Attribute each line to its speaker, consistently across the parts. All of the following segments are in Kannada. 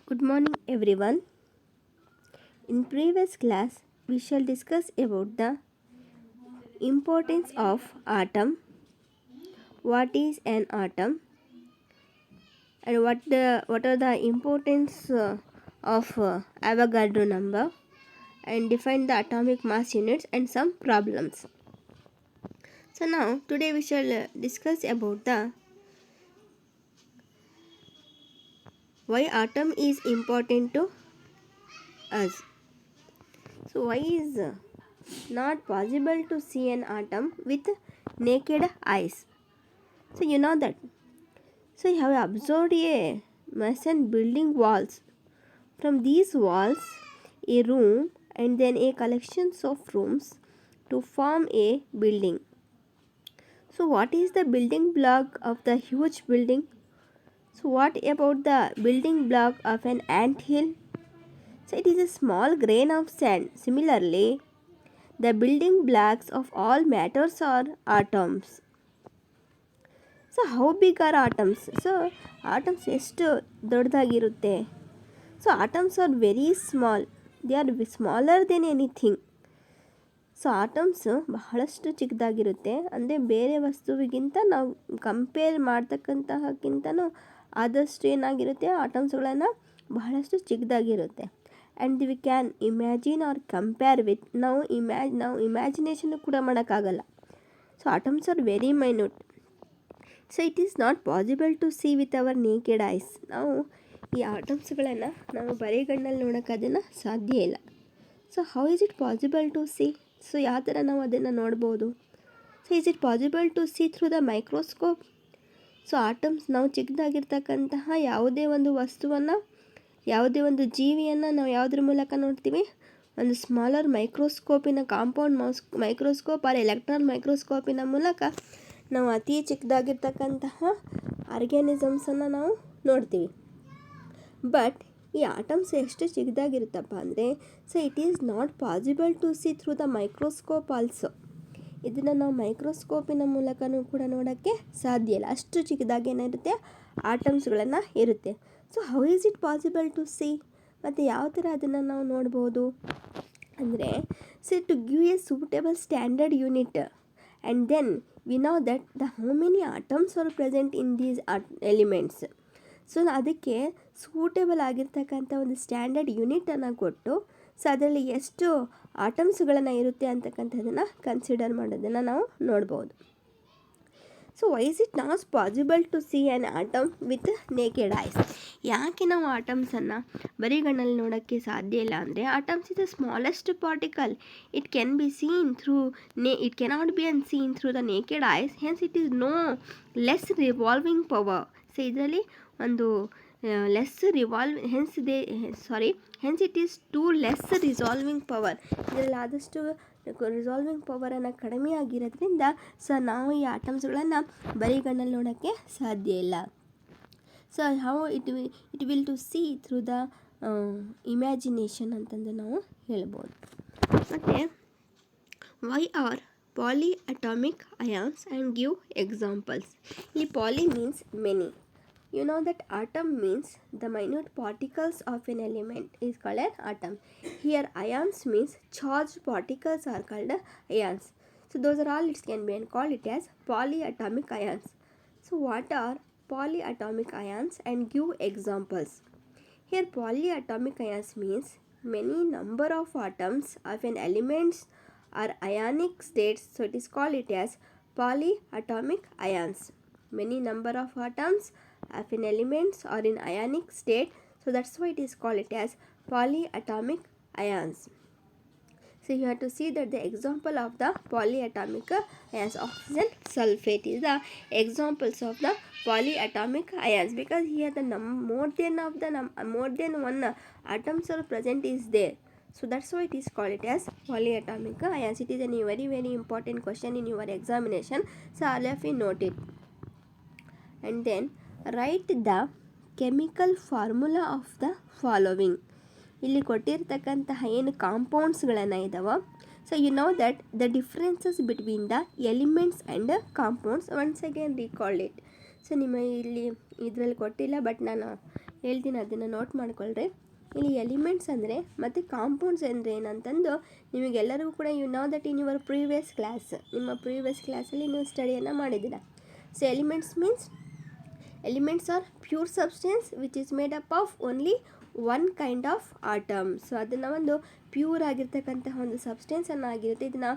Speaker 1: Good morning everyone. In previous class we shall discuss about the importance of atom, what is an atom and what are the importance of Avogadro number and define the atomic mass units and some problems. So now today we shall discuss about the why atom is important to us. So why is not possible to see an atom with naked eyes? So you know that. So you have observed a mason building walls. From these walls, a room and then a collection of rooms to form a building. So what is the building block of the huge building? So what about the building block of an ant hill? So it is a small grain of sand. Similarly, the building blocks of all matters are atoms. So how big are atoms? So atoms ಎಷ್ಟು ದೊಡ್ಡದಾಗಿರುತ್ತೆ? So atoms are very small. They are smaller than anything. So atoms ಬಹಳಷ್ಟು ಚಿಕ್ಕದಾಗಿರುತ್ತೆ. ಅಂದರೆ ಬೇರೆ ವಸ್ತುವಿಗಿಂತ ನಾವು ಕಂಪೇರ್ ಮಾಡ್ತಕ್ಕಂತಹಕ್ಕಿಂತನೂ ಆದಷ್ಟು ಏನಾಗಿರುತ್ತೆ, ಆಟಮ್ಸ್ಗಳನ್ನು ಬಹಳಷ್ಟು ಚಿಕ್ಕದಾಗಿರುತ್ತೆ. And we can imagine or compare with ನಾವು ಇಮ್ಯಾಜಿನೇಷನ್ ಕೂಡ ಮಾಡೋಕ್ಕಾಗಲ್ಲ. So atoms are very minute. So it is not possible to see with our naked eyes. ನಾವು ಈ ಆಟಮ್ಸ್ಗಳನ್ನು ನಾವು ಬರಿಗಣ್ಣಲ್ಲಿ ನೋಡೋಕೆ ಅದನ್ನು ಸಾಧ್ಯ ಇಲ್ಲ. So how is it possible to see? So ಯಾವ ಥರ ನಾವು ಅದನ್ನು ನೋಡ್ಬೋದು? So is it possible to see through the microscope? So atoms ನಾವು ಚಿಕ್ಕದಾಗಿರ್ತಕ್ಕಂತಹ ಯಾವುದೇ ಒಂದು ವಸ್ತುವನ್ನು, ಯಾವುದೇ ಒಂದು ಜೀವಿಯನ್ನು ನಾವು ಯಾವುದ್ರ ಮೂಲಕ ನೋಡ್ತೀವಿ? ಒಂದು ಸ್ಮಾಲರ್ ಮೈಕ್ರೋಸ್ಕೋಪಿನ ಕಾಂಪೌಂಡ್ ಮೈಕ್ರೋಸ್ಕೋಪ್ ಆರ್ ಎಲೆಕ್ಟ್ರಾನ್ ಮೈಕ್ರೋಸ್ಕೋಪಿನ ಮೂಲಕ ನಾವು ಅತಿ ಚಿಕ್ಕದಾಗಿರ್ತಕ್ಕಂತಹ ಆರ್ಗ್ಯಾನಿಸಮ್ಸನ್ನು ನಾವು ನೋಡ್ತೀವಿ. ಬಟ್ ಈ ಆಟಮ್ಸ್ ಎಷ್ಟು ಚಿಕ್ಕದಾಗಿರುತ್ತಪ್ಪ ಅಂದರೆ, so it is not possible to see through the microscope also. ಇದನ್ನು ನಾವು ಮೈಕ್ರೋಸ್ಕೋಪಿನ ಮೂಲಕನೂ ಕೂಡ ನೋಡೋಕ್ಕೆ ಸಾಧ್ಯ ಇಲ್ಲ. ಅಷ್ಟು ಚಿಕ್ಕದಾಗೇನಿರುತ್ತೆ ಆಟಮ್ಸ್ಗಳನ್ನು ಇರುತ್ತೆ. So how is it possible to see? ಮತ್ತು ಯಾವ ಥರ ಅದನ್ನು ನಾವು ನೋಡ್ಬೋದು ಅಂದರೆ, so to give a suitable standard unit and then we know that how many atoms are present in these elements. So ಅದಕ್ಕೆ ಸೂಟೇಬಲ್ ಆಗಿರ್ತಕ್ಕಂಥ ಒಂದು ಸ್ಟ್ಯಾಂಡರ್ಡ್ ಯೂನಿಟನ್ನು ಕೊಟ್ಟು, ಸೊ ಅದರಲ್ಲಿ ಎಷ್ಟು ಆಟಮ್ಸ್ಗಳನ್ನು ಇರುತ್ತೆ ಅಂತಕ್ಕಂಥದ್ದನ್ನು ಕನ್ಸಿಡರ್ ಮಾಡೋದನ್ನು ನಾವು ನೋಡ್ಬೋದು. So why is it not possible to see an atom with naked eyes? ಯಾಕೆ ನಾವು ಆಟಮ್ಸನ್ನು ಬರಿಗಣ್ಣಲ್ಲಿ ನೋಡೋಕ್ಕೆ ಸಾಧ್ಯ ಇಲ್ಲ ಅಂದರೆ, atoms is the smallest particle. It can be seen through it cannot be unseen through the naked eyes. Hence it is no less revolving power. So ಇದರಲ್ಲಿ ಒಂದು less hence it is too less resolving power. ಇದರಲ್ಲಿ ಆದಷ್ಟು ರಿಸಾಲ್ವಿಂಗ್ ಪವರನ್ನು ಕಡಿಮೆ ಆಗಿರೋದ್ರಿಂದ ಸೊ ನಾವು ಈ ಆಟಮ್ಸ್ಗಳನ್ನು ಬರಿಗಣ್ಣಲ್ಲಿ ನೋಡೋಕ್ಕೆ ಸಾಧ್ಯ ಇಲ್ಲ. So how it will to see through the imagination ಅಂತಂದು ನಾವು ಹೇಳ್ಬೋದು. ಮತ್ತು why are poly atomic ions and give examples. ಈ poly means many. You know that atom means the minute particles of an element is called an atom. Here ions means charged particles are called ions. So those are all it can be and call it as polyatomic ions. So what are polyatomic ions and give examples? Here polyatomic ions means many number of atoms of an elements are ionic states. So it is called it as polyatomic ions. Many number of atoms of an elements are in ionic state, so that's why it is called it as polyatomic ions. So you have to see that the example of the polyatomic ions, oxygen sulfate is the examples of the polyatomic ions, because here the more than one atoms are present is there. So that's why it is called it as polyatomic ions. It is a very very important question in your examination, so all of you note it. And then write the chemical formula of the following. ಇಲ್ಲಿ ಕೊಟ್ಟಿರ್ತಕ್ಕಂತಹ ಏನು ಕಾಂಪೌಂಡ್ಸ್ಗಳನ್ನು ಇದ್ದಾವೆ, so you know that the differences between the elements and compounds once again recall it. So ನಿಮ್ಮ ಇಲ್ಲಿ ಇದರಲ್ಲಿ ಕೊಟ್ಟಿಲ್ಲ, ಬಟ್ ನಾನು ಹೇಳ್ತೀನಿ, ಅದನ್ನು ನೋಟ್ ಮಾಡ್ಕೊಳ್ರಿ. ಇಲ್ಲಿ ಎಲಿಮೆಂಟ್ಸ್ ಅಂದರೆ ಮತ್ತು ಕಾಂಪೌಂಡ್ಸ್ ಅಂದರೆ ಏನಂತಂದು ನಿಮಗೆಲ್ಲರಿಗೂ ಕೂಡ you know that in your previous class, ನಿಮ್ಮ ಪ್ರೀವಿಯಸ್ ಕ್ಲಾಸಲ್ಲಿ ನೀವು ಸ್ಟಡಿಯನ್ನು ಮಾಡಿದ್ದೀರ. So elements are pure substance which is made up of only one kind of atom. So ಅದನ್ನು ಒಂದು ಪ್ಯೂರ್ ಆಗಿರ್ತಕ್ಕಂತಹ ಒಂದು ಸಬ್ಸ್ಟೆನ್ಸನ್ನು ಆಗಿರುತ್ತೆ. ಇದನ್ನು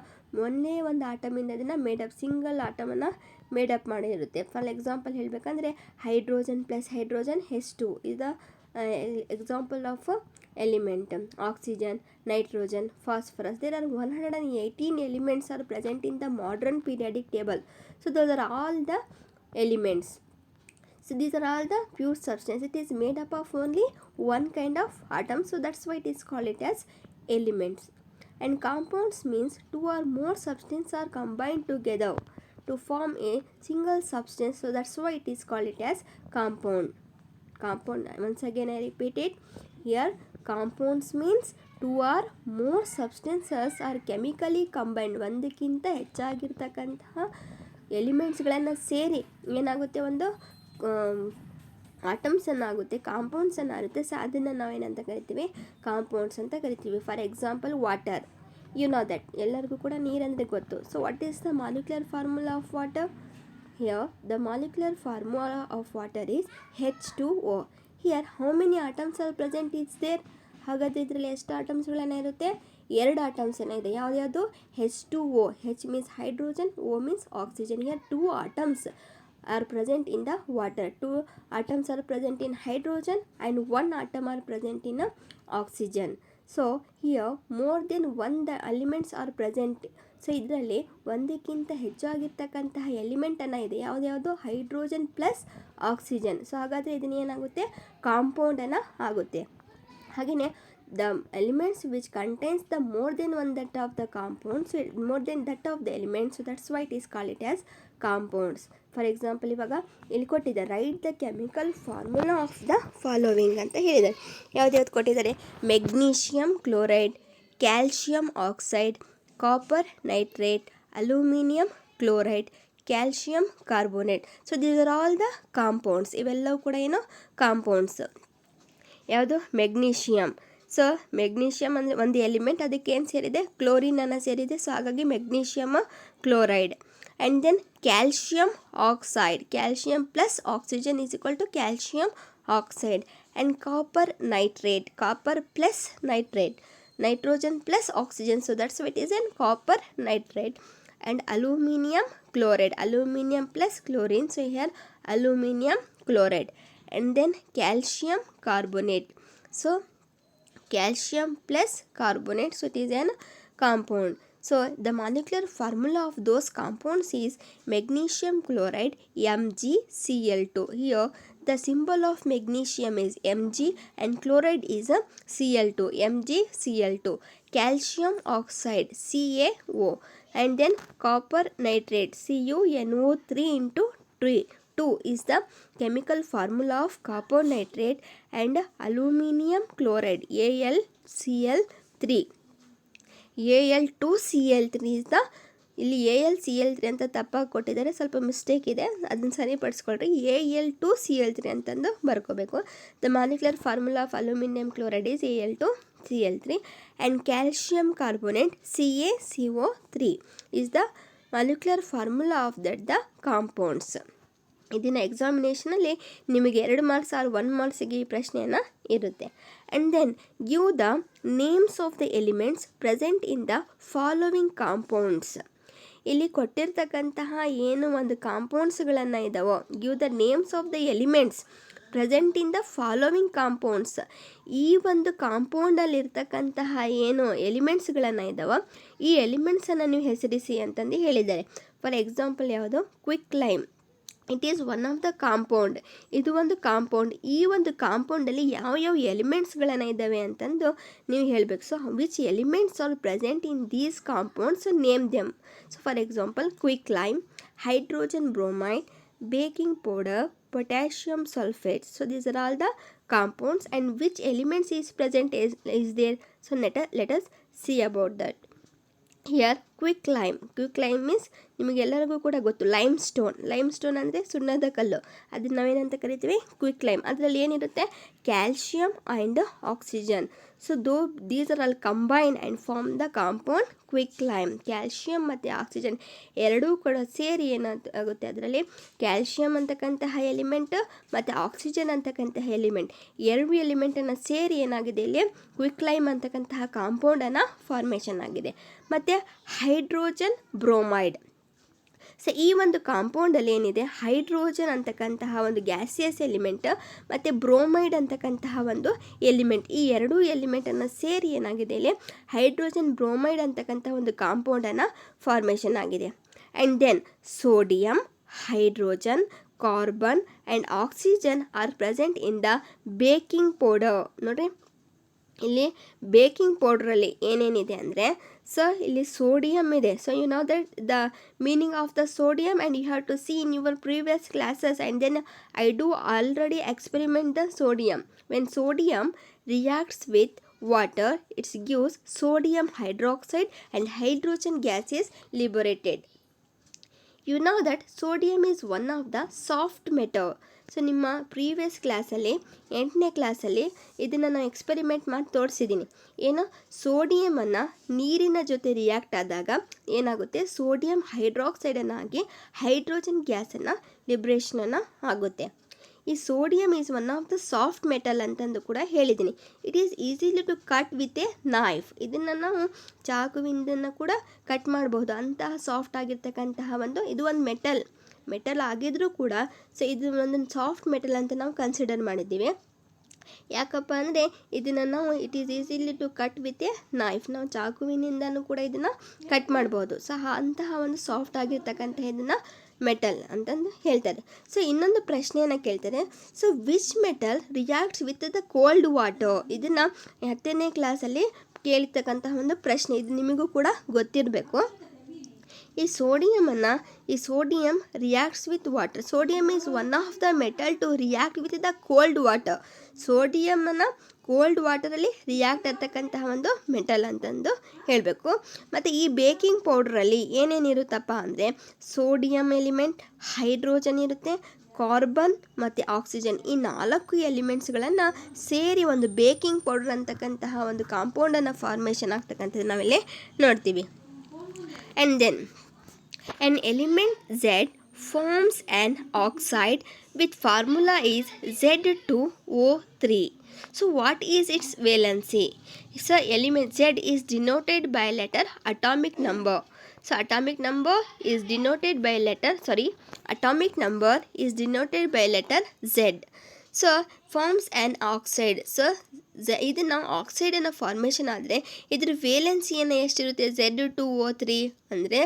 Speaker 1: ಒಂದೇ ಒಂದು ಆಟಮಿಂದ ಇದನ್ನು ಮೇಡಪ್, ಸಿಂಗಲ್ ಆಟಮನ್ನು ಮೇಡಪ್ ಮಾಡಿರುತ್ತೆ. ಫಾರ್ ಎಕ್ಸಾಂಪಲ್ ಹೇಳಬೇಕಂದ್ರೆ hydrogen plus hydrogen H2 is the example of element. Oxygen, nitrogen, phosphorus. There are 118 elements are present in the modern periodic table. So those are all the elements. So these are all the pure substance. It is made up of only one kind of atom. So that's why it is called it as elements. And compounds means two or more substances are combined together to form a single substance. So that's why it is called it as compound. Once again I repeat it here. Compounds means two or more substances are chemically combined. ಒಂದಕ್ಕಿಂತ ಹೆಚ್ಚಾಗಿರ್ತಕ್ಕಂತಹ ಎಲಿಮೆಂಟ್ಸ್ಗಳನ್ನು ಸೇರಿ ಏನಾಗುತ್ತೆ, ಒಂದು ಆಟಮ್ಸನ್ನು ಆಗುತ್ತೆ, ಕಾಂಪೌಂಡ್ಸನ್ನು ಆಗುತ್ತೆ. ಸೊ ಅದನ್ನು ನಾವೇನಂತ ಕರಿತೀವಿ, ಕಾಂಪೌಂಡ್ಸ್ ಅಂತ ಕರಿತೀವಿ. For example water, you know that, ಎಲ್ಲರಿಗೂ ಕೂಡ ನೀರಂದರೆ ಗೊತ್ತು. So what is the molecular formula of water? Here the molecular formula of water is H2O. Here how many atoms are present is there? ಹಾಗಾದರೆ ಇದರಲ್ಲಿ ಎಷ್ಟು ಆಟಮ್ಸ್ಗಳನ್ನ ಇರುತ್ತೆ? 2 ಆಟಮ್ಸ್ ಇದೆ. ಯಾವ್ದು? H2O. H means hydrogen, O means oxygen. Here 2 atoms are present in the water. 2 atoms are present in hydrogen and 1 atom are present in oxygen. So here more than 1 the elements are present. So ಇದರಲ್ಲಿ ಒಂದಕ್ಕಿಂತ ಹೆಚ್ಚಾಗಿರ್ತಕ್ಕಂತಹ ಎಲಿಮೆಂಟನ್ನು ಇದೆ. ಯಾವುದು? Hydrogen plus oxygen. ಸೊ ಹಾಗಾದರೆ ಇದನ್ನು ಏನಾಗುತ್ತೆ, ಕಾಂಪೌಂಡನ್ನು ಆಗುತ್ತೆ. ಹಾಗೆಯೇ the elements which contains the more than one that of the compounds, more than that of the elements, so that's why it is called it as compounds. For example ಇವಾಗ ಇಲ್ಲಿ ಕೊಟ್ಟಿದ್ದಾರೆ, right the chemical formula of the following ಅಂತ ಹೇಳಿದ್ದಾರೆ. ಯಾವ್ದು ಕೊಟ್ಟಿದ್ದಾರೆ? Magnesium chloride, calcium oxide, copper nitrate, aluminium chloride, calcium carbonate. So these are all the compounds. ಇವೆಲ್ಲವೂ ಕೂಡ ಏನು, ಕಾಂಪೌಂಡ್ಸ್. ಯಾವುದು? ಮೆಗ್ನೀಷಿಯಮ್. ಸೊ ಮೆಗ್ನೀಷಿಯಮ್ ಅಂದರೆ ಒಂದು ಎಲಿಮೆಂಟ್, ಅದಕ್ಕೆ ಏನು ಸೇರಿದೆ? ಕ್ಲೋರಿನನ್ನು ಸೇರಿದೆ. ಸೊ ಹಾಗಾಗಿ magnesium chloride. And then calcium oxide, calcium plus oxygen is equal to calcium oxide. And copper nitrate, copper plus nitrate, nitrogen plus oxygen, so that's why it is in copper nitrate. And aluminium chloride, aluminium plus chlorine, so here aluminium chloride. And then calcium carbonate, so calcium plus carbonate, so it is an compound. So the molecular formula of those compounds is magnesium chloride MgCl2. Here the symbol of magnesium is Mg and chloride is a Cl2, MgCl2. Calcium oxide CaO, and then copper nitrate CuNO3 into 2 is the chemical formula of copper nitrate. And aluminium chloride AlCl3, Al2Cl3 is the, ಇಲ್ಲಿ AlCl3 ಅಂತ ತಪ್ಪಾಗಿ ಕೊಟ್ಟಿದ್ದಾರೆ, ಸ್ವಲ್ಪ ಮಿಸ್ಟೇಕ್ ಇದೆ, ಅದನ್ನು ಸರಿಪಡಿಸ್ಕೊಳ್ರಿ. Al2Cl3 ಅಂತಂದು ಬರ್ಕೋಬೇಕು. The molecular formula of aluminium chloride is Al2Cl3 and calcium carbonate CaCO3 is the molecular formula of that the compounds. ಇದನ್ನು ಎಕ್ಸಾಮಿನೇಷನಲ್ಲಿ ನಿಮಗೆ 2 ಮಾರ್ಕ್ಸ್ ಆರ್ 1 ಮಾರ್ಕ್ಸಿಗೆ ಈ ಪ್ರಶ್ನೆಯನ್ನು ಇರುತ್ತೆ. And then give the names of the elements present in the following compounds. ಇಲ್ಲಿ ಕೊಟ್ಟಿರ್ತಕ್ಕಂತಹ ಏನು ಒಂದು ಕಾಂಪೌಂಡ್ಸ್ಗಳನ್ನು ಇದ್ದಾವೋ, give the names of the elements present in the following compounds. ಈ ಒಂದು ಕಾಂಪೌಂಡಲ್ಲಿರ್ತಕ್ಕಂತಹ ಏನು ಎಲಿಮೆಂಟ್ಸ್ಗಳನ್ನು ಇದ್ದಾವೋ ಈ ಎಲಿಮೆಂಟ್ಸನ್ನು ನೀವು ಹೆಸರಿಸಿ ಅಂತಂದು ಹೇಳಿದ್ದಾರೆ. ಫಾರ್ ಎಕ್ಸಾಂಪಲ್ ಯಾವುದು? Quick lime, it is one of the compound. ಇದು ಒಂದು ಕಾಂಪೌಂಡ್. ಈ ಒಂದು ಕಾಂಪೌಂಡಲ್ಲಿ ಯಾವ ಎಲಿಮೆಂಟ್ಸ್ಗಳನ್ನು ಇದ್ದಾವೆ ಅಂತಂದು ನೀವು ಹೇಳಬೇಕು. So which elements are present in these compounds, name them. So for example quick lime, hydrogen bromide, baking powder, potassium sulfate. So these are all the compounds, and which elements is present is there. So let us see about that. Here quick lime means ನಿಮಗೆಲ್ಲರಿಗೂ ಕೂಡ ಗೊತ್ತು ಲೈಮ್ ಸ್ಟೋನ್ ಅಂದರೆ ಸುಣ್ಣದ ಕಲ್ಲು, ಅದನ್ನ ನಾವೇನಂತ ಕರಿತೀವಿ ಕ್ವಿಕ್ ಲೈಮ್. ಅದರಲ್ಲಿ ಏನಿರುತ್ತೆ calcium and oxygen. So these are all combine and form the compound quick lime. Calcium ಮತ್ತು ಆಕ್ಸಿಜನ್ ಎರಡೂ ಕೂಡ ಸೇರಿ ಏನಾಗುತ್ತೆ ಅದರಲ್ಲಿ ಕ್ಯಾಲ್ಶಿಯಂ ಅಂತಕ್ಕಂತಹ ಎಲಿಮೆಂಟ್ ಮತ್ತು ಆಕ್ಸಿಜನ್ ಅಂತಕ್ಕಂತಹ ಎಲಿಮೆಂಟ್, ಎರಡು ಎಲಿಮೆಂಟನ್ನು ಸೇರಿ ಏನಾಗಿದೆ ಇಲ್ಲಿ ಕ್ವಿಕ್ ಲೈಮ್ ಅಂತಕ್ಕಂತಹ ಕಾಂಪೌಂಡನ್ನು ಫಾರ್ಮೇಷನ್ ಆಗಿದೆ. ಮತ್ತು ಹೈಡ್ರೋಜನ್ ಬ್ರೋಮೈಡ್. ಸೊ ಈ ಒಂದು ಕಾಂಪೌಂಡಲ್ಲಿ ಏನಿದೆ ಹೈಡ್ರೋಜನ್ ಅಂತಕ್ಕಂತಹ ಒಂದು ಗ್ಯಾಸಿಯಸ್ ಎಲಿಮೆಂಟ್ ಮತ್ತು ಬ್ರೋಮೈಡ್ ಅಂತಕ್ಕಂತಹ ಒಂದು ಎಲಿಮೆಂಟ್, ಈ ಎರಡೂ ಎಲಿಮೆಂಟನ್ನು ಸೇರಿ ಏನಾಗಿದೆ ಇಲ್ಲಿ ಹೈಡ್ರೋಜನ್ ಬ್ರೋಮೈಡ್ ಅಂತಕ್ಕಂತಹ ಒಂದು ಕಾಂಪೌಂಡನ್ನು ಫಾರ್ಮೇಷನ್ ಆಗಿದೆ. And then sodium, hydrogen, carbon and oxygen are present in the baking powder. ನೋಡಿರಿ ಇಲ್ಲಿ ಬೇಕಿಂಗ್ ಪೌಡ್ರಲ್ಲಿ ಏನೇನಿದೆ ಅಂದರೆ, ಸೊ ಇಲ್ಲಿ ಸೋಡಿಯಂ ಇದೆ. So you know that the meaning of the sodium and you have to see in your previous classes and then I do already experiment the sodium. When sodium reacts with water, it gives sodium hydroxide and hydrogen gas is liberated. You know that sodium is one of the soft metal. So ನಿಮ್ಮ ಪ್ರೀವಿಯಸ್ ಕ್ಲಾಸಲ್ಲಿ 8ನೇ ಕ್ಲಾಸಲ್ಲಿ ಇದನ್ನು ನಾನು ಎಕ್ಸ್ಪೆರಿಮೆಂಟ್ ಮಾಡಿ ತೋರಿಸಿದ್ದೀನಿ. ಏನು, ಸೋಡಿಯಮನ್ನು ನೀರಿನ ಜೊತೆ ರಿಯಾಕ್ಟ್ ಆದಾಗ ಏನಾಗುತ್ತೆ, ಸೋಡಿಯಂ ಹೈಡ್ರಾಕ್ಸೈಡನ್ನು ಆಗಿ ಹೈಡ್ರೋಜನ್ ಗ್ಯಾಸನ್ನು ಲಿಬ್ರೇಷನನ್ನು ಆಗುತ್ತೆ. ಈ sodium is one of the soft metal ಅಂತಂದು ಕೂಡ ಹೇಳಿದ್ದೀನಿ. It is easily to cut with a knife. ಇದನ್ನು ನಾವು ಚಾಕುವಿಂದ ಕೂಡ ಕಟ್ ಮಾಡಬಹುದು, ಅಂತಹ ಸಾಫ್ಟ್ ಆಗಿರ್ತಕ್ಕಂತಹ ಇದು ಒಂದು ಮೆಟಲ್ ಆಗಿದ್ರೂ ಕೂಡ ಸೊ ಇದು ಒಂದು ಸಾಫ್ಟ್ ಮೆಟಲ್ ಅಂತ ನಾವು ಕನ್ಸಿಡರ್ ಮಾಡಿದ್ದೀವಿ. ಯಾಕಪ್ಪ ಅಂದರೆ ಇದನ್ನು ನಾವು it is easily to cut with a knife, ನಾವು ಚಾಕುವಿನಿಂದನೂ ಕೂಡ ಇದನ್ನು ಕಟ್ ಮಾಡ್ಬೋದು. ಸೊ ಅಂತಹ ಒಂದು ಸಾಫ್ಟ್ ಆಗಿರ್ತಕ್ಕಂತಹ ಇದನ್ನು ಮೆಟಲ್ ಅಂತಂದು ಹೇಳ್ತಾರೆ. ಸೊ ಇನ್ನೊಂದು ಪ್ರಶ್ನೆಯನ್ನು ಕೇಳ್ತಾರೆ, so which metal reacts with the cold water. ಇದನ್ನು 10ನೇ ಕ್ಲಾಸಲ್ಲಿ ಕೇಳಿರ್ತಕ್ಕಂತಹ ಒಂದು ಪ್ರಶ್ನೆ, ಇದು ನಿಮಗೂ ಕೂಡ ಗೊತ್ತಿರಬೇಕು. ಈ sodium reacts with water. Sodium is one of the metal to react with the cold water. ಸೋಡಿಯಮನ್ನು ಕೋಲ್ಡ್ ವಾಟರಲ್ಲಿ ರಿಯಾಕ್ಟ್ ಆಗ್ತಕ್ಕಂತಹ ಒಂದು ಮೆಟಲ್ ಅಂತಂದು ಹೇಳಬೇಕು. ಮತ್ತು ಈ ಬೇಕಿಂಗ್ ಪೌಡ್ರಲ್ಲಿ ಏನೇನಿರುತ್ತಪ್ಪ ಅಂದರೆ ಸೋಡಿಯಂ ಎಲಿಮೆಂಟ್, ಹೈಡ್ರೋಜನ್ ಇರುತ್ತೆ, ಕಾರ್ಬನ್ ಮತ್ತು ಆಕ್ಸಿಜನ್, ಈ 4 ಎಲಿಮೆಂಟ್ಸ್ಗಳನ್ನು ಸೇರಿ ಒಂದು ಬೇಕಿಂಗ್ ಪೌಡರ್ ಅಂತಕ್ಕಂತಹ ಒಂದು ಕಾಂಪೌಂಡನ್ನು ಫಾರ್ಮೇಷನ್ ಆಗ್ತಕ್ಕಂಥದ್ದು ನಾವಿಲ್ಲಿ ನೋಡ್ತೀವಿ. And then an element Z forms an oxide with formula is Z2O3. So what is its valency? So element Z is denoted by letter atomic number. So atomic number is denoted by letter Z. So forms an oxide. So ಇದನ್ನು ಆಕ್ಸೈಡನ್ನು ಫಾರ್ಮೇಷನ್ ಆದರೆ ಇದ್ರ ವೇಲೆನ್ಸಿಯನ್ನು ಎಷ್ಟಿರುತ್ತೆ, Z2O3 ಅಂದರೆ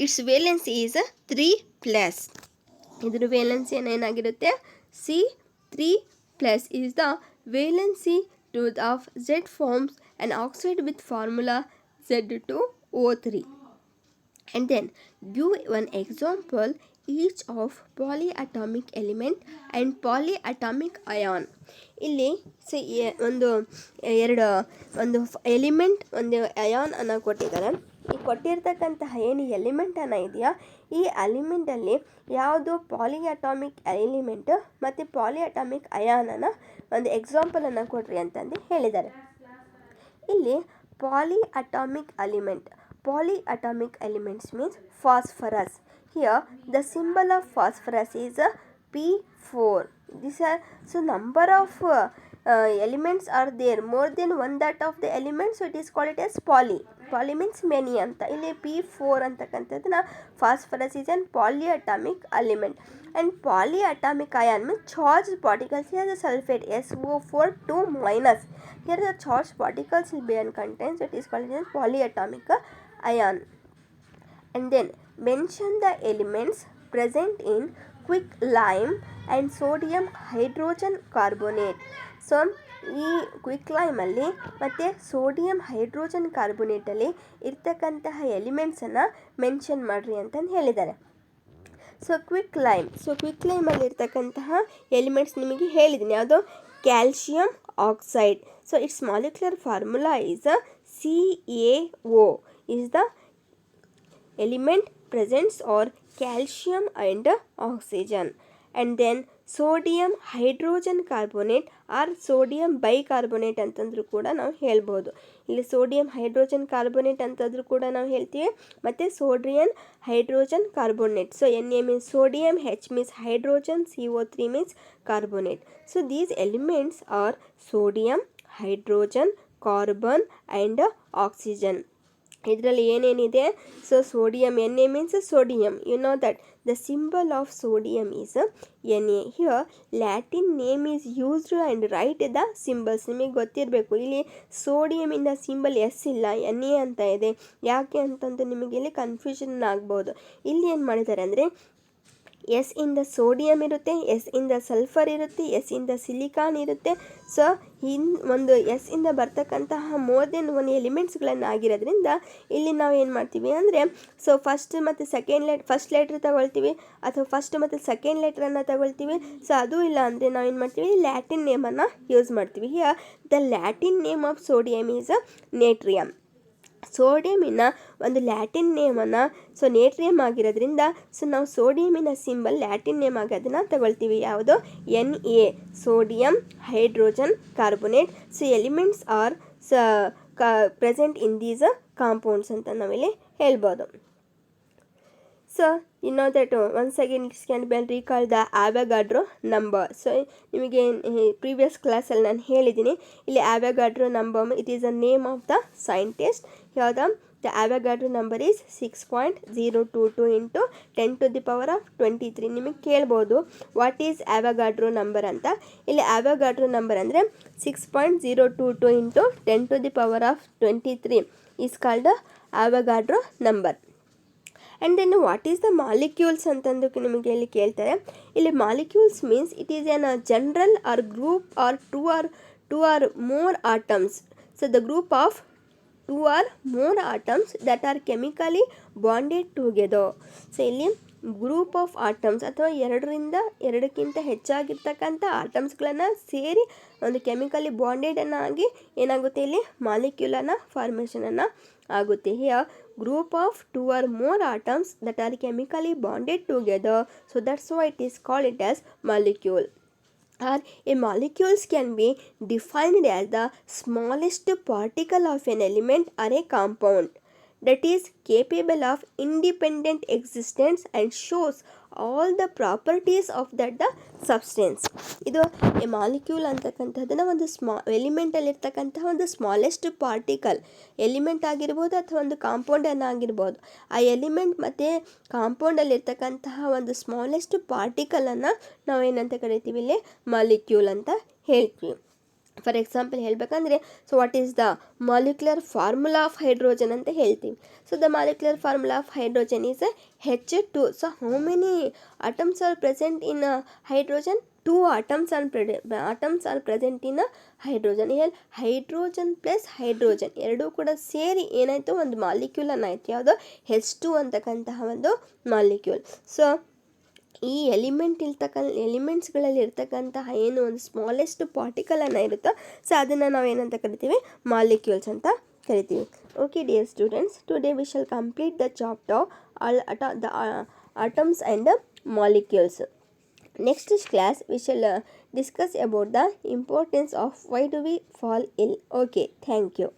Speaker 1: ಇಟ್ಸ್ ವೇಲೆನ್ಸಿ ಈಸ್ 3+. ಇದ್ರ ವೇಲೆನ್ಸಿಯನ್ನು ಏನಾಗಿರುತ್ತೆ C3+ is the valency two of Z forms an oxide with formula Z2O3. And then give one example each of polyatomic element and polyatomic ion. ಇಲ್ಲಿ ಒಂದು ಎಲಿಮೆಂಟ್ ಒಂದು ಅಯಾನ್ ಅನ್ನು ಕೊಟ್ಟಿದ್ದಾರೆ. ಈ ಕೊಟ್ಟಿರ್ತಕ್ಕಂತಹ ಏನು ಎಲಿಮೆಂಟನ್ನು ಇದೆಯಾ, ಈ ಎಲಿಮೆಂಟಲ್ಲಿ ಯಾವುದು ಪಾಲಿಅಟಾಮಿಕ್ ಎಲಿಮೆಂಟ್ ಮತ್ತು ಪಾಲಿಅಟಾಮಿಕ್ ಅಯಾನನ್ನು ಒಂದು ಎಕ್ಸಾಂಪಲನ್ನು ಕೊಡ್ರಿ ಅಂತಂದು ಹೇಳಿದ್ದಾರೆ. ಇಲ್ಲಿ polyatomic elements means phosphorus. Here the symbol of phosphorus is P4. These are so number of elements are there, more than one that of the elements, so it is called it as poly. Poly means many ಅಂತ. ಇಲ್ಲಿ P4 ಅಂತಕ್ಕಂಥದ್ದನ್ನ phosphorus is an polyatomic element. And polyatomic ion means charged particles. Here the sulfate SO4 2-. Here the charged particles will be contained, so it is called as polyatomic ion. And then mention the elements present in quick lime and sodium hydrogen carbonate. So ಈ ಕ್ವಿಕ್ ಲೈಮಲ್ಲಿ ಮತ್ತು ಸೋಡಿಯಂ ಹೈಡ್ರೋಜನ್ ಕಾರ್ಬೋನೇಟಲ್ಲಿ ಇರ್ತಕ್ಕಂತಹ ಎಲಿಮೆಂಟ್ಸನ್ನು ಮೆನ್ಷನ್ ಮಾಡಿರಿ ಅಂತಂದು ಹೇಳಿದ್ದಾರೆ. ಸೊ ಕ್ವಿಕ್ ಲೈಮಲ್ಲಿ ಇರ್ತಕ್ಕಂತಹ ಎಲಿಮೆಂಟ್ಸ್ ನಿಮಗೆ ಹೇಳಿದ್ದೀನಿ, ಯಾವುದು calcium oxide. So it's molecular formula is CaO. is the element presents or calcium and oxygen. And then sodium hydrogen carbonate or sodium bicarbonate ಅಂತಂದ್ರೂ ಕೂಡ ನಾವು ಹೇಳ್ಬೋದು. ಇಲ್ಲಿ ಸೋಡಿಯಂ ಹೈಡ್ರೋಜನ್ ಕಾರ್ಬೋನೇಟ್ ಅಂತಂದ್ರೂ ಕೂಡ ನಾವು ಹೇಳ್ತೀವಿ, ಮತ್ತು sodium hydrogen carbonate. So Na means sodium, H means hydrogen, CO3 means carbonate. So these elements are sodium, hydrogen, carbon and oxygen. ಇದರಲ್ಲಿ ಏನೇನಿದೆ? So sodium, Na means sodium. You know that the symbol of sodium is Na. Here Latin name is used and write the symbols. ನಿಮಗೆ ಗೊತ್ತಿರಬೇಕು, ಇಲ್ಲಿ ಸೋಡಿಯಮಿಂದ ಸಿಂಬಲ್ ಎಸ್ ಇಲ್ಲ, Na ಅಂತ ಇದೆ. ಯಾಕೆ ಅಂತಂದು ನಿಮಗೆ ಇಲ್ಲಿ ಕನ್ಫ್ಯೂಷನ್ ಆಗ್ಬೋದು. ಇಲ್ಲಿ ಏನು ಮಾಡಿದ್ದಾರೆ ಅಂದರೆ ಎಸ್ ಇಂದ ಸೋಡಿಯಂ ಇರುತ್ತೆ, ಎಸ್ ಇಂದ ಸಲ್ಫರ್ ಇರುತ್ತೆ, ಎಸ್ ಇಂದ ಸಿಲಿಕಾನ್ ಇರುತ್ತೆ. ಸೊ ಒಂದು ಎಸ್ ಇಂದ ಬರ್ತಕ್ಕಂತಹ ಮೋರ್ ದೆನ್ ಒನ್ ಎಲಿಮೆಂಟ್ಸ್ಗಳನ್ನು ಆಗಿರೋದ್ರಿಂದ ಇಲ್ಲಿ ನಾವು ಏನು ಮಾಡ್ತೀವಿ ಅಂದರೆ, ಸೊ ಫಸ್ಟ್ ಮತ್ತು ಫಸ್ಟ್ ಲೆಟ್ರ್ ತಗೊಳ್ತೀವಿ ಅಥವಾ ಫಸ್ಟ್ ಮತ್ತು ಸೆಕೆಂಡ್ ಲೆಟ್ರನ್ನು ತಗೊಳ್ತೀವಿ. ಸೊ ಅದು ಇಲ್ಲ ಅಂದರೆ ನಾವು ಏನು ಮಾಡ್ತೀವಿ, ಲ್ಯಾಟಿನ್ ನೇಮನ್ನು ಯೂಸ್ ಮಾಡ್ತೀವಿ. Here the Latin name of sodium is natrium. ಸೋಡಿಯಮಿನ ಒಂದು ಲ್ಯಾಟಿನ್ ನೇಮನ್ನು, ಸೊ ನೇಟ್ರಿಯಮ್ ಆಗಿರೋದ್ರಿಂದ ಸೊ ನಾವು ಸೋಡಿಯಮಿನ ಸಿಂಬಲ್ ಲ್ಯಾಟಿನ್ ನೇಮ್ ಆಗಿ ಅದನ್ನು ತಗೊಳ್ತೀವಿ. ಯಾವುದು? Na, sodium hydrogen carbonate. So elements R present in these compounds ಅಂತ ನಾವಿಲ್ಲಿ ಹೇಳ್ಬೋದು. So you know that once again it can be recalled the Avogadro number. So ನಿಮಗೆ ಪ್ರೀವಿಯಸ್ ಕ್ಲಾಸಲ್ಲಿ ನಾನು ಹೇಳಿದ್ದೀನಿ, ಇಲ್ಲಿ Avogadro number, it is a name of the scientist. Here the Avogadro number is 6.022 into 10 to the power of 23. ನಿಮಗೆ ಕೇಳ್ಬೋದು ವಾಟ್ ಈಸ್ Avogadro ನಂಬರ್ ಅಂತ. ಇಲ್ಲಿ Avogadro ನಂಬರ್ ಅಂದರೆ 6.022 into 10 to the power of 23 is called Avogadro number. And then what is the molecules ಅಂತಂದು ನಿಮಗೆ ಇಲ್ಲಿ ಕೇಳ್ತಾರೆ. ಇಲ್ಲಿ molecules means it is an general or group or two or more atoms. So the group of 2 or more atoms that are chemically bonded together. So ಇಲ್ಲಿ ಗ್ರೂಪ್ ಆಫ್ ಆಟಮ್ಸ್ ಅಥವಾ ಎರಡಕ್ಕಿಂತ ಹೆಚ್ಚಾಗಿರ್ತಕ್ಕಂಥ ಆಟಮ್ಸ್ಗಳನ್ನು ಸೇರಿ ಒಂದು ಕೆಮಿಕಲಿ ಬಾಂಡೆಡನ್ನು ಆಗಿ ಏನಾಗುತ್ತೆ, ಇಲ್ಲಿ ಮಾಲಿಕ್ಯೂಲನ್ನು ಫಾರ್ಮೇಷನನ್ನು ಆಗುತ್ತೆ. Here group of 2 or more atoms that are chemically bonded together, so that's why it is called it as molecule. Or a molecules can be defined as the smallest particle of an element or a compound that is capable of independent existence and shows all the properties of that the substance. ಇದು ಎ ಮಾಲಿಕ್ಯೂಲ್ ಅಂತಕ್ಕಂಥದ್ದನ್ನು ಒಂದು ಎಲಿಮೆಂಟಲ್ಲಿರ್ತಕ್ಕಂತಹ ಒಂದು ಸ್ಮಾಲೆಸ್ಟ್ ಪಾರ್ಟಿಕಲ್, ಎಲಿಮೆಂಟ್ ಆಗಿರ್ಬೋದು ಅಥವಾ ಒಂದು ಕಾಂಪೌಂಡನ್ನು ಆಗಿರ್ಬೋದು. ಆ ಎಲಿಮೆಂಟ್ ಮತ್ತು ಕಾಂಪೌಂಡಲ್ಲಿರ್ತಕ್ಕಂತಹ ಒಂದು ಸ್ಮಾಲೆಸ್ಟ್ ಪಾರ್ಟಿಕಲನ್ನು ನಾವು ಏನಂತ ಕರಿತೀವಿ, ಇಲ್ಲಿ ಮಾಲಿಕ್ಯೂಲ್ ಅಂತ ಹೇಳ್ತೀವಿ. ಫಾರ್ ಎಕ್ಸಾಂಪಲ್ ಹೇಳಬೇಕಂದ್ರೆ, so what is the molecular formula of hydrogen ಅಂತ ಹೇಳ್ತೀವಿ. So the molecular formula of hydrogen is H2. So how many atoms R present in hydrogen? 2 atoms are present in hydrogen. here hydrogen plus hydrogen ಎರಡೂ ಕೂಡ ಸೇರಿ ಏನಾಯಿತು, ಒಂದು ಮಾಲಿಕ್ಯೂಲ್ ಅನ್ನಾಯಿತು. ಯಾವುದು? H2 ಅಂತಕ್ಕಂತಹ ಒಂದು ಮಾಲಿಕ್ಯೂಲ್. ಸೊ ಈ ಎಲಿಮೆಂಟ್ಸ್ಗಳಲ್ಲಿ ಇರ್ತಕ್ಕಂತಹ ಏನು ಒಂದು ಸ್ಮಾಲೆಸ್ಟ್ ಪಾರ್ಟಿಕಲನ್ನು ಇರುತ್ತೋ, ಸೊ ಅದನ್ನು ನಾವು ಏನಂತ ಕರಿತೀವಿ, ಮಾಲಿಕ್ಯೂಲ್ಸ್ ಅಂತ ಕರಿತೀವಿ. Okay dear students, today we shall complete the chapter the atoms and molecules. Next class we shall discuss about the importance of why do we fall ill. Okay, thank you.